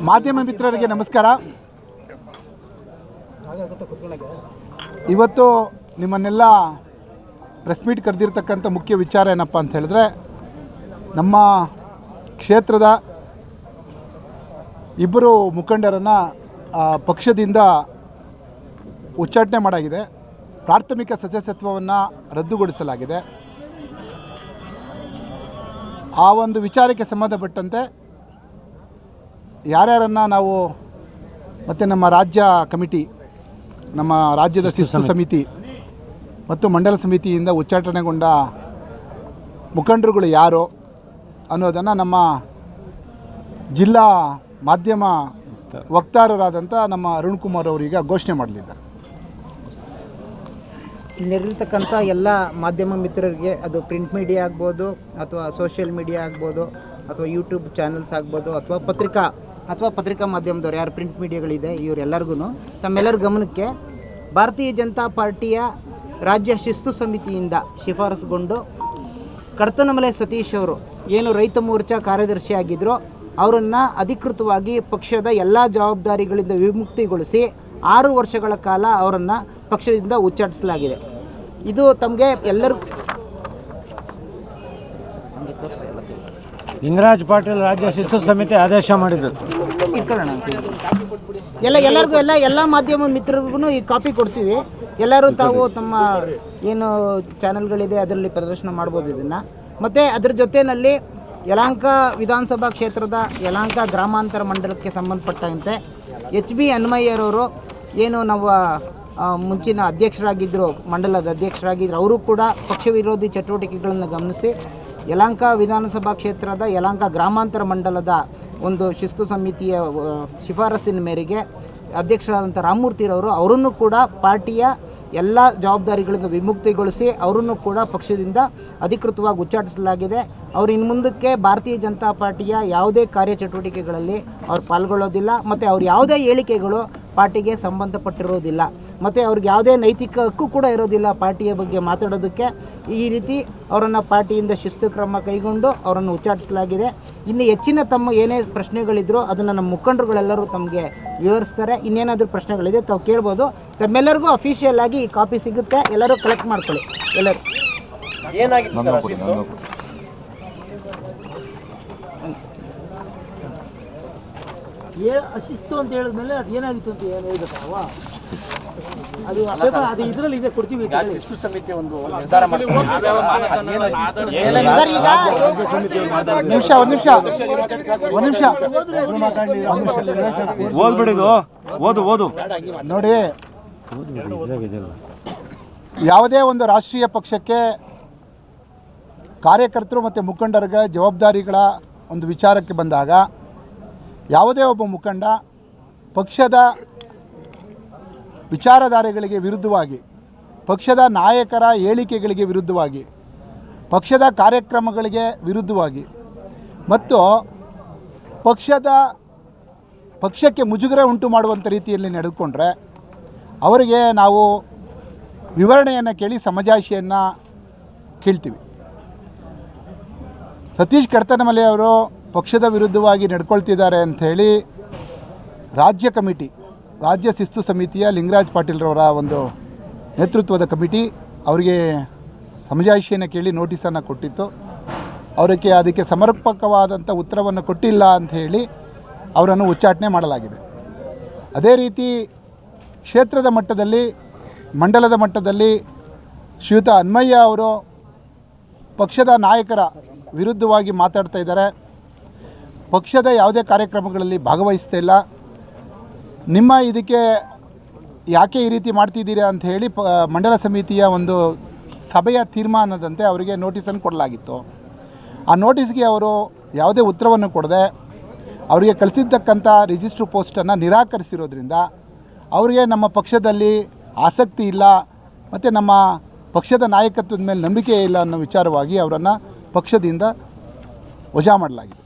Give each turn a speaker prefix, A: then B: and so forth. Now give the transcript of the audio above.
A: ಮಾಧ್ಯಮ ಮಿತ್ರರಿಗೆ ನಮಸ್ಕಾರ. ಇವತ್ತು ನಿಮ್ಮನ್ನೆಲ್ಲ ಪ್ರೆಸ್ ಮೀಟ್ ಕರೆದಿರ್ತಕ್ಕಂಥ ಮುಖ್ಯ ವಿಚಾರ ಏನಪ್ಪ ಅಂತ ಹೇಳಿದ್ರೆ, ನಮ್ಮ ಕ್ಷೇತ್ರದ ಇಬ್ಬರು ಮುಖಂಡರನ್ನು ಪಕ್ಷದಿಂದ ಉಚ್ಚಾಟನೆ ಮಾಡಾಗಿದೆ. ಪ್ರಾಥಮಿಕ ಸದಸ್ಯತ್ವವನ್ನು ರದ್ದುಗೊಳಿಸಲಾಗಿದೆ. ಆ ಒಂದು ವಿಚಾರಕ್ಕೆ ಸಂಬಂಧಪಟ್ಟಂತೆ ಯಾರ್ಯಾರನ್ನು ನಾವು ಮತ್ತು ನಮ್ಮ ರಾಜ್ಯ ಕಮಿಟಿ, ನಮ್ಮ ರಾಜ್ಯದ ಶಿಸ್ತು ಸಮಿತಿ ಮತ್ತು ಮಂಡಲ ಸಮಿತಿಯಿಂದ ಉಚ್ಚಾಟನೆಗೊಂಡ ಮುಖಂಡರುಗಳು ಯಾರು ಅನ್ನೋದನ್ನು ನಮ್ಮ ಜಿಲ್ಲಾ ಮಾಧ್ಯಮ ವಕ್ತಾರರಾದಂಥ ನಮ್ಮ ಅರುಣ್ ಕುಮಾರ್ ಅವರೀಗ ಘೋಷಣೆ ಮಾಡಲಿದ್ದಾರೆ.
B: ಇಲ್ಲಿರ್ತಕ್ಕಂಥ ಎಲ್ಲ ಮಾಧ್ಯಮ ಮಿತ್ರರಿಗೆ, ಅದು ಪ್ರಿಂಟ್ ಮೀಡಿಯಾ ಆಗ್ಬೋದು ಅಥವಾ ಸೋಷಿಯಲ್ ಮೀಡಿಯಾ ಆಗ್ಬೋದು ಅಥವಾ ಯೂಟ್ಯೂಬ್ ಚಾನಲ್ಸ್ ಆಗ್ಬೋದು ಅಥವಾ ಪತ್ರಿಕಾ ಮಾಧ್ಯಮದವ್ರು ಯಾರು ಪ್ರಿಂಟ್ ಮೀಡಿಯಾಗಳಿದೆ ಇವರೆಲ್ಲರಿಗೂ ತಮ್ಮೆಲ್ಲರ ಗಮನಕ್ಕೆ ಭಾರತೀಯ ಜನತಾ ಪಾರ್ಟಿಯ ರಾಜ್ಯ ಶಿಸ್ತು ಸಮಿತಿಯಿಂದ ಶಿಫಾರಸುಗೊಂಡು ಕಡತನಮಲೆ ಸತೀಶ್ ಅವರು ಏನು ರೈತ ಮೋರ್ಚಾ ಕಾರ್ಯದರ್ಶಿಯಾಗಿದ್ದರು ಅವರನ್ನು ಅಧಿಕೃತವಾಗಿ ಪಕ್ಷದ ಎಲ್ಲ ಜವಾಬ್ದಾರಿಗಳಿಂದ ವಿಮುಕ್ತಿಗೊಳಿಸಿ 6 ವರ್ಷಗಳ ಕಾಲ ಅವರನ್ನು ಪಕ್ಷದಿಂದ ಉಚ್ಚಾಟಿಸಲಾಗಿದೆ. ಇದು ತಮಗೆ ಎಲ್ಲರೂ
C: ಲಿಂಗರಾಜ್ ಪಾಟೀಲ್ ರಾಜ್ಯ ಶಿಸ್ತು ಸಮಿತಿ ಆದೇಶ ಮಾಡಿದ್ದು
B: ಎಲ್ಲ ಮಾಧ್ಯಮ ಮಿತ್ರರಿಗೂ ಈ ಕಾಪಿ ಕೊಡ್ತೀವಿ. ಎಲ್ಲರೂ ತಾವು ತಮ್ಮ ಏನು ಚಾನೆಲ್ಗಳಿದೆ ಅದರಲ್ಲಿ ಪ್ರದರ್ಶನ ಮಾಡ್ಬೋದು ಇದನ್ನು. ಮತ್ತು ಅದ್ರ ಜೊತೆಯಲ್ಲಿ ಯಲಹಂಕ ವಿಧಾನಸಭಾ ಕ್ಷೇತ್ರದ ಯಲಹಂಕ ಗ್ರಾಮಾಂತರ ಮಂಡಲಕ್ಕೆ ಸಂಬಂಧಪಟ್ಟಂತೆ HB ಅನ್ಮಯ್ಯರವರು ಏನು ನಾವು ಮುಂಚಿನ ಅಧ್ಯಕ್ಷರಾಗಿದ್ದರು, ಮಂಡಲದ ಅಧ್ಯಕ್ಷರಾಗಿದ್ದರು, ಅವರು ಕೂಡ ಪಕ್ಷ ವಿರೋಧಿ ಚಟುವಟಿಕೆಗಳನ್ನು ಗಮನಿಸಿ ಯಲಹಂಕ ವಿಧಾನಸಭಾ ಕ್ಷೇತ್ರದ ಯಲಹಂಕ ಗ್ರಾಮಾಂತರ ಮಂಡಲದ ಒಂದು ಶಿಸ್ತು ಸಮಿತಿಯ ಶಿಫಾರಸಿನ ಮೇರೆಗೆ ಅಧ್ಯಕ್ಷರಾದಂಥ ರಾಮಮೂರ್ತಿರವರು ಅವರನ್ನು ಕೂಡ ಪಾರ್ಟಿಯ ಎಲ್ಲ ಜವಾಬ್ದಾರಿಗಳಿಂದ ವಿಮುಕ್ತಿಗೊಳಿಸಿ ಅವರನ್ನು ಕೂಡ ಪಕ್ಷದಿಂದ ಅಧಿಕೃತವಾಗಿ ಉಚ್ಚಾಟಿಸಲಾಗಿದೆ. ಅವರು ಇನ್ನು ಮುಂದಕ್ಕೆ ಭಾರತೀಯ ಜನತಾ ಪಾರ್ಟಿಯ ಯಾವುದೇ ಕಾರ್ಯಚಟುವಟಿಕೆಗಳಲ್ಲಿ ಅವ್ರು ಪಾಲ್ಗೊಳ್ಳೋದಿಲ್ಲ ಮತ್ತು ಅವ್ರ ಯಾವುದೇ ಹೇಳಿಕೆಗಳು ಪಾರ್ಟಿಗೆ ಸಂಬಂಧಪಟ್ಟಿರೋದಿಲ್ಲ ಮತ್ತು ಅವ್ರಿಗೆ ಯಾವುದೇ ನೈತಿಕ ಹಕ್ಕು ಕೂಡ ಇರೋದಿಲ್ಲ ಪಾರ್ಟಿಯ ಬಗ್ಗೆ ಮಾತಾಡೋದಕ್ಕೆ. ಈ ರೀತಿ ಅವರನ್ನು ಪಾರ್ಟಿಯಿಂದ ಶಿಸ್ತು ಕ್ರಮ ಕೈಗೊಂಡು ಅವರನ್ನು ಉಚ್ಚಾಟಿಸಲಾಗಿದೆ. ಇನ್ನು ಹೆಚ್ಚಿನ ತಮ್ಮ ಏನೇ ಪ್ರಶ್ನೆಗಳಿದ್ರೂ ಅದನ್ನು ನಮ್ಮ ಮುಖಂಡರುಗಳೆಲ್ಲರೂ ತಮಗೆ ವಿವರಿಸ್ತಾರೆ. ಇನ್ನೇನಾದರೂ ಪ್ರಶ್ನೆಗಳಿದೆ ತಾವು ಕೇಳ್ಬೋದು. ತಮ್ಮೆಲ್ಲರಿಗೂ ಅಫಿಷಿಯಲ್ ಆಗಿ ಈ ಕಾಪಿ ಸಿಗುತ್ತೆ, ಎಲ್ಲರೂ ಕಲೆಕ್ಟ್ ಮಾಡ್ಕೊಳ್ಳಿ. ಎಲ್ಲರೂ
C: ಅಶಿಸ್ತು ಅಂತ ಹೇಳಿದ್ಮೇಲೆ ಅದು ಏನಾಗಿತ್ತು ಅಂತ ಏನು ಹೇಳ್ಬೇಕಲ್ವ? ಅದು ಇದರಲ್ಲಿ ಇದೆ, ಕೊಡ್ತೀವಿ. ಶಿಸ್ತು ಸಮಿತಿ ಒಂದು ನಿರ್ಧಾರ
A: ನೋಡಿ, ಯಾವುದೇ ಒಂದು ರಾಷ್ಟ್ರೀಯ ಪಕ್ಷಕ್ಕೆ ಕಾರ್ಯಕರ್ತರು ಮತ್ತು ಮುಖಂಡರುಗಳ ಜವಾಬ್ದಾರಿಗಳ ಒಂದು ವಿಚಾರಕ್ಕೆ ಬಂದಾಗ ಯಾವುದೇ ಒಬ್ಬ ಮುಖಂಡ ಪಕ್ಷದ ವಿಚಾರಧಾರೆಗಳಿಗೆ ವಿರುದ್ಧವಾಗಿ, ಪಕ್ಷದ ನಾಯಕರ ಹೇಳಿಕೆಗಳಿಗೆ ವಿರುದ್ಧವಾಗಿ, ಪಕ್ಷದ ಕಾರ್ಯಕ್ರಮಗಳಿಗೆ ವಿರುದ್ಧವಾಗಿ ಮತ್ತು ಪಕ್ಷಕ್ಕೆ ಮುಜುಗರ ಉಂಟು ಮಾಡುವಂಥ ರೀತಿಯಲ್ಲಿ ನಡೆದುಕೊಂಡ್ರೆ ಅವರಿಗೆ ನಾವು ವಿವರಣೆಯನ್ನು ಕೇಳಿ ಸಮಜಾಯಿಷಿಯನ್ನು ಕೇಳ್ತೀವಿ. ಸತೀಶ್ ಕಡತನಮಲೆ ಅವರು ಪಕ್ಷದ ವಿರುದ್ಧವಾಗಿ ನಡ್ಕೊಳ್ತಿದ್ದಾರೆ ಅಂಥೇಳಿ ರಾಜ್ಯ ಕಮಿಟಿ, ರಾಜ್ಯ ಶಿಸ್ತು ಸಮಿತಿಯ ಲಿಂಗರಾಜ್ ಪಾಟೀಲ್ರವರ ಒಂದು ನೇತೃತ್ವದ ಕಮಿಟಿ ಅವರಿಗೆ ಸಮಜಾಯಿಷಿಯನ್ನು ಕೇಳಿ ನೋಟಿಸನ್ನು ಕೊಟ್ಟಿತ್ತು. ಅದಕ್ಕೆ ಸಮರ್ಪಕವಾದಂಥ ಉತ್ತರವನ್ನು ಕೊಟ್ಟಿಲ್ಲ ಅಂಥೇಳಿ ಅವರನ್ನು ಉಚ್ಚಾಟನೆ ಮಾಡಲಾಗಿದೆ. ಅದೇ ರೀತಿ ಕ್ಷೇತ್ರದ ಮಟ್ಟದಲ್ಲಿ, ಮಂಡಲದ ಮಟ್ಟದಲ್ಲಿ ಶ್ರೀಯುತ ಅನ್ಮಯ್ಯ ಅವರು ಪಕ್ಷದ ನಾಯಕರ ವಿರುದ್ಧವಾಗಿ ಮಾತಾಡ್ತಾ ಇದ್ದಾರೆ. ಪಕ್ಷದ ಯಾವುದೇ ಕಾರ್ಯಕ್ರಮಗಳಲ್ಲಿ ಭಾಗವಹಿಸ್ತಾ ಇಲ್ಲ. ನಿಮ್ಮ ಇದಕ್ಕೆ ಯಾಕೆ ಈ ರೀತಿ ಮಾಡ್ತಿದ್ದೀರಾ ಅಂತ ಹೇಳಿ ಮಂಡಲ ಸಮಿತಿಯ ಒಂದು ಸಭೆಯ ತೀರ್ಮಾನದಂತೆ ಅವರಿಗೆ ನೋಟಿಸನ್ನು ಕೊಡಲಾಗಿತ್ತು. ಆ ನೋಟಿಸ್ಗೆ ಅವರು ಯಾವುದೇ ಉತ್ತರವನ್ನು ಕೊಡದೆ ಅವರಿಗೆ ಕಳಿಸಿರ್ತಕ್ಕಂಥ ರಿಜಿಸ್ಟ್ರ್ ಪೋಸ್ಟನ್ನು ನಿರಾಕರಿಸಿರೋದ್ರಿಂದ ಅವರಿಗೆ ನಮ್ಮ ಪಕ್ಷದಲ್ಲಿ ಆಸಕ್ತಿ ಇಲ್ಲ ಮತ್ತು ನಮ್ಮ ಪಕ್ಷದ ನಾಯಕತ್ವದ ಮೇಲೆ ನಂಬಿಕೆ ಇಲ್ಲ ಅನ್ನೋ ವಿಚಾರವಾಗಿ ಅವರನ್ನು ಪಕ್ಷದಿಂದ ವಜಾ ಮಾಡಲಾಗಿದೆ.